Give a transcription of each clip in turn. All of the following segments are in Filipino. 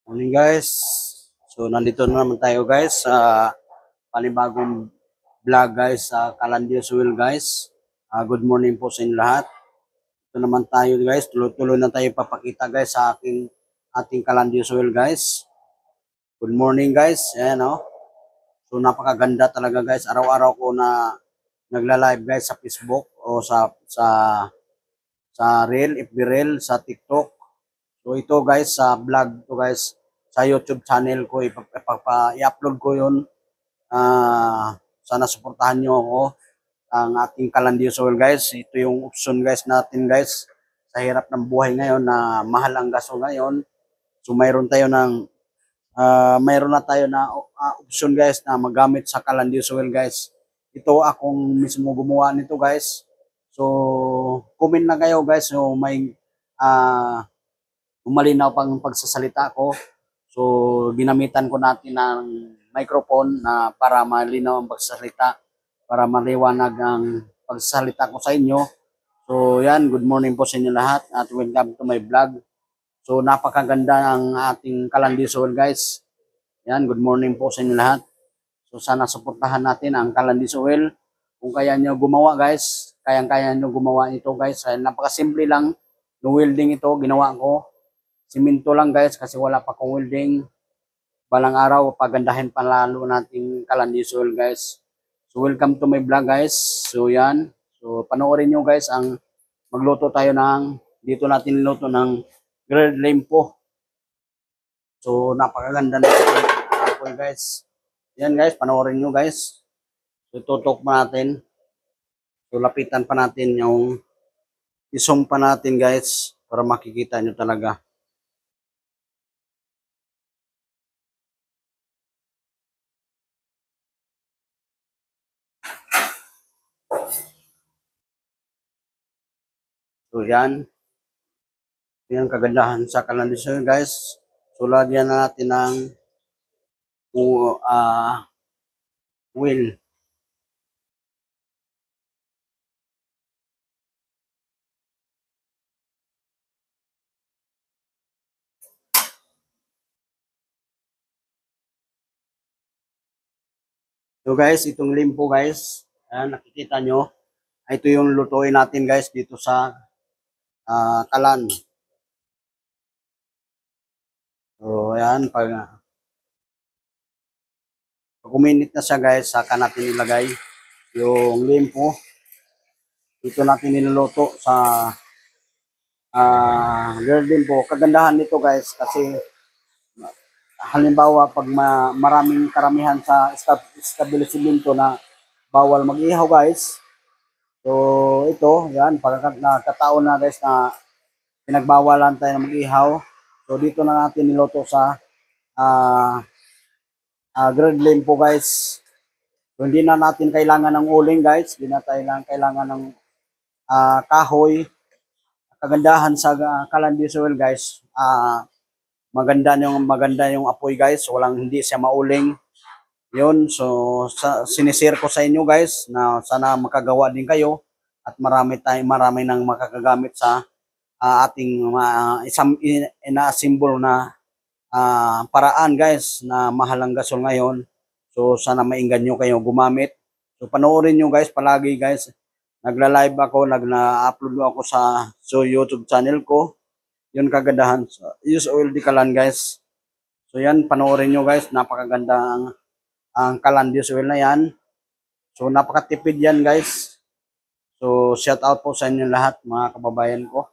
Morning guys. So nandito na naman tayo guys sa panibagong vlog guys sa Kalandios Will guys. Good morning po sa inyo lahat. Ito naman tayo guys. Tuloy-tuloy na tayo papakita guys sa ating Kalandios Will guys. Good morning guys. Ayan oh. So napakaganda talaga guys. Araw-araw ko na nagla-live guys sa Facebook o sa Reel, FB Reel, sa TikTok. So ito guys sa vlog to guys sa YouTube channel ko i-upload ko 'yon. Sana suportahan niyo ako ang ating Kalandios Oil guys. Ito yung option guys natin guys sa hirap ng buhay ngayon na mahal ang gaso ngayon. So mayroon na tayo na option guys na magamit sa Kalandios Oil guys. Ito akong mismo gumawa nito guys. So comment na kayo guys so may malinaw pang pagsasalita ko. So, ginamitan ko natin ng microphone na para malinaw ang pagsasalita, para maliwanag ang pagsasalita ko sa inyo. So, yan, good morning po sa inyo lahat at welcome to my vlog. So, napakaganda ang ating Kalandios Oil guys. Yan, good morning po sa inyo lahat. So, sana suportahan natin ang Kalandios Oil. Kung kaya nyo gumawa guys, kayang-kaya nyo gumawa ito guys. Napakasimple lang, no welding ito, ginawa ko. Siminto lang guys kasi wala pa akong welding. Balang araw, pagandahin pa lalo nating Kalandios Oil guys. So welcome to my vlog guys. So yan. So panoorin nyo guys ang magluto tayo dito natin niluto ng grilled limpo. So napakaganda na ito guys. Yan guys, panoorin nyo guys. So tutok pa natin. So lapitan pa natin yung isong pa natin guys para makikita nyo talaga. So yan. Yan kagandahan sa Kalandios Oil guys. So lagyan na natin ng wheel. So guys, itong limpo guys, ayan, nakikita nyo, ito yung lutuin natin guys dito sa kalan. So ayan, pag uminit na siya guys, saka natin ilagay yung limpo. Dito natin niluluto sa grilled limpo. Kagandahan nito guys kasi halimbawa pag maraming karamihan sa establishmento na bawal mag-ihaw guys. So ito, yan, pagkakataon na guys na pinagbawalan tayo na mag-ihaw. So dito na natin niluto sa grilled limpo guys. So hindi na natin kailangan ng uling guys, hindi na tayo kailangan ng kahoy. Kagandahan sa Kalandios Oil guys, maganda yung apoy guys, hindi siya mauling. Yun, so sinishare ko sa inyo guys na sana makagawa din kayo at marami nang makakagamit sa ating isang ina-symbol na paraan guys na mahalang gasol ngayon. So sana mainggan nyo kayo gumamit. So panoorin nyo guys palagi guys. Nagla-live ako, nagna-upload ako sa YouTube channel ko. Yun kagandahan. Use oil di kalan guys. So yan, panoorin nyo guys. Napakaganda ang Kalandios Oil na yan. So napakatipid yan guys. So shout out po sa inyo lahat mga kababayan ko.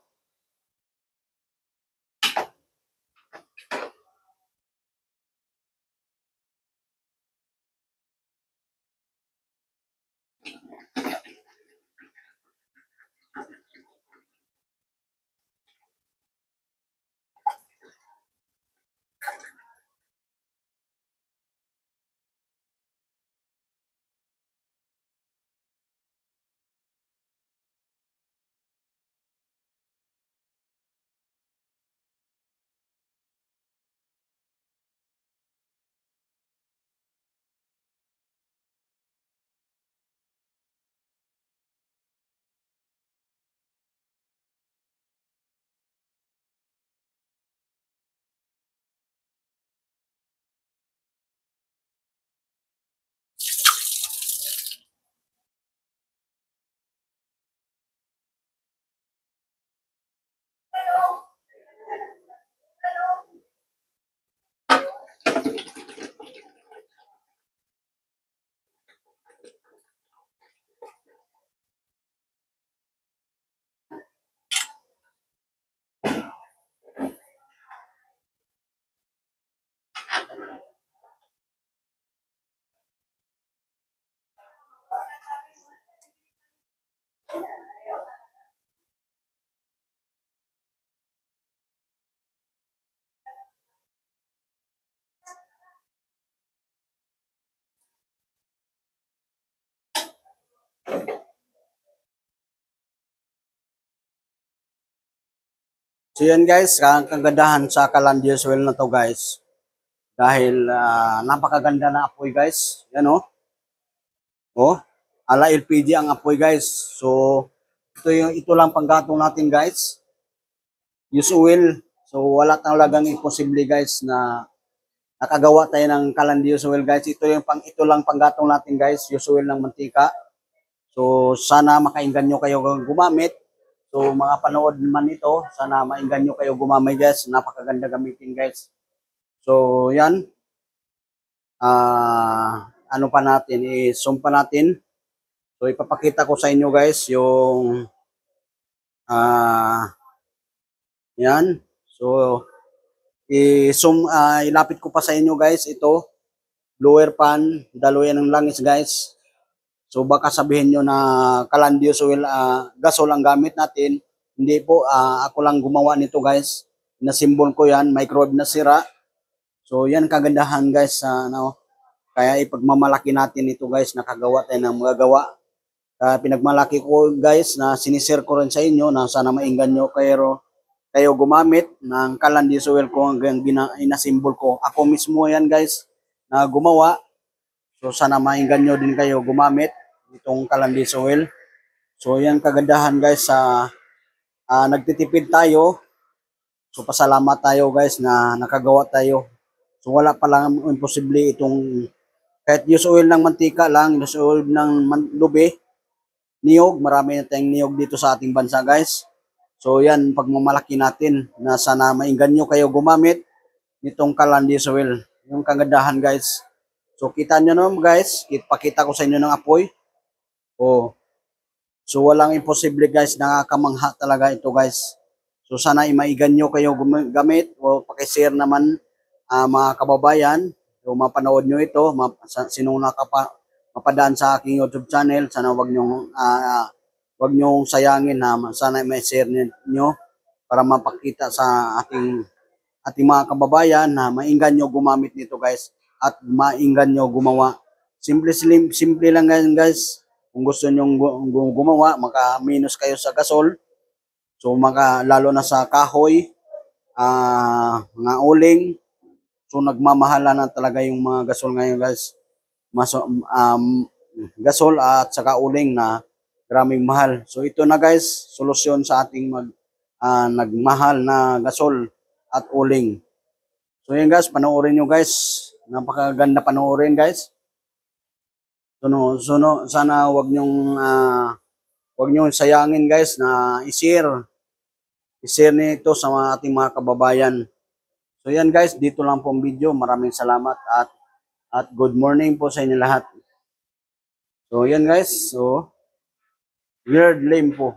So yan guys, ang kagandahan sa Calandios well na to guys. Dahil napakaganda na apoy guys. Yan oh. Oh, ala LPG ang apoy guys. So ito lang panggatong natin guys. Use oil. So wala talagang imposible guys na nakagawa tayo ng Calandios oil guys. Ito lang panggatong natin guys. Use oil ng mantika. So sana makainggan nyo kayo gumamit. So mga panood man ito, sana mainggan nyo kayo gumamit guys. Napakaganda gamitin guys. So yan. Ano pa natin? I-zoom pa natin. So ipapakita ko sa inyo guys yung yan. So ilapit ko pa sa inyo guys ito. Blower pan, dalawa ng langis guys. So baka sabihin nyo na Calandios oil, gasol ang gamit natin. Hindi po, ako lang gumawa nito guys. Na-symbol ko yan, microwave na sira. So yan kagandahan guys. Kaya ipagmamalaki natin ito guys, nakagawa tayo ng magagawa. Pinagmalaki ko guys na sinishare ko rin sa inyo na sana mainggan nyo kayo gumamit ng Calandios oil ko hanggang inasimbol ko. Ako mismo yan guys na gumawa. So sana mainggan nyo din kayo gumamit itong Calandios oil. So yan kagandahan guys sa nagtitipid tayo. So pasalamat tayo guys na nakagawa tayo. So wala pa lang imposible itong kahit use oil ng mantika lang, use oil ng lubi, niyog, marami na tayong niyog dito sa ating bansa guys. So yan pagmamalaki natin na sana mainggan nyo kayo gumamit nitong Calandios oil. Yung kagandahan guys. So kita nyo naman guys, ipakita ko sa inyo ng apoy. Oh. So walang imposible guys, nakakamangha talaga ito guys. So sana imaigan nyo kayo gamit o pakishare naman mga kababayan. So mapanood nyo ito, sinong mapadaan sa aking YouTube channel, sana wag nyo sayangin na sana ma-share niyo para mapakita sa ating mga kababayan na mainggan nyo gumamit nito guys at mainggan nyo gumawa. Simple lang guys. Kung gusto nyo gumawa, maka-minus kayo sa gasol. So lalo na sa kahoy, mga uling. So nagmamahala na talaga yung mga gasol ngayon guys. Gasol at saka uling na maraming mahal. So ito na guys, solusyon sa ating nagmahal na gasol at uling. So yun guys, panoorin nyo guys. Napakaganda panoorin guys. Sana wag nyong sayangin guys na i-share nito sa ating mga kababayan. So yan guys, dito lang po ang video. Maraming salamat at good morning po sa inyo lahat. So yan guys, so weird lame po.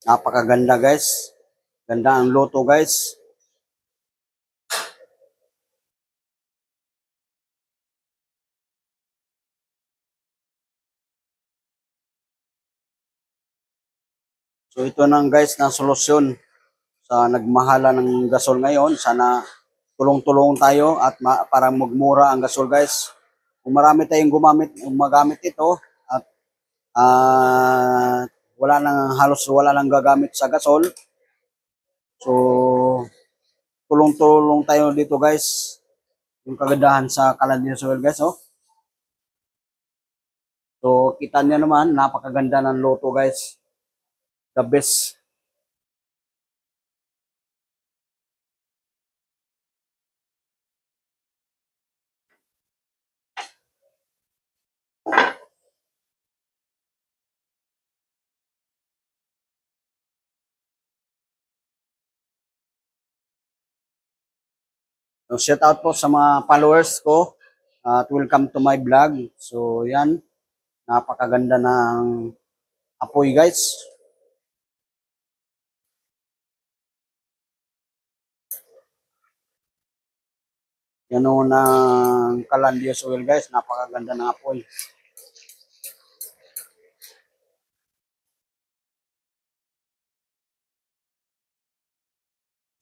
Napakaganda guys. Ganda ang loto guys. So ito na guys na solusyon sa nagmahala ng gasol ngayon. Sana tulong-tulong tayo at para magmura ang gasol guys. Kung marami tayong gumagamit ito at halos wala nang gagamit sa gasol. So tulong-tulong tayo dito guys. Yung kagandahan sa Calandios oil guys, oh. So kita niyo naman, napakaganda ng loto guys. The best. So, shout out po sa mga followers ko at welcome to my vlog. So yan, napakaganda ng apoy guys. Yan o ng Calandios oil guys, napakaganda ng apoy.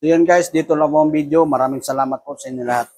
So yan guys, dito lang po ang video. Maraming salamat po sa inyo lahat.